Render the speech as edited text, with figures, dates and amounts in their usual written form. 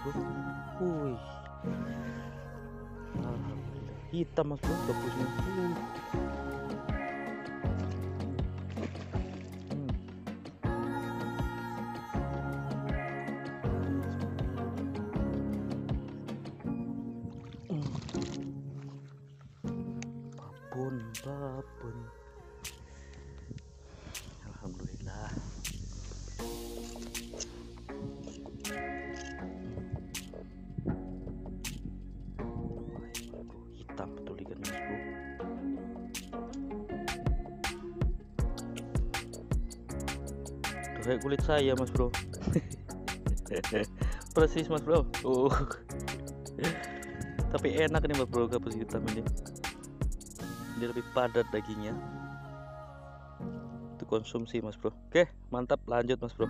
bro. Wih, alhamdulillah hitam mas bro gabusnya. Babon, alhamdulillah. Hitam betul ikan mas bro. Udah kayak kulit saya mas bro. Persis mas bro. Tapi enak nih mas bro gabus hitam ini. Dia lebih padat dagingnya. Itu konsumsi mas bro. Oke, mantap, lanjut mas bro.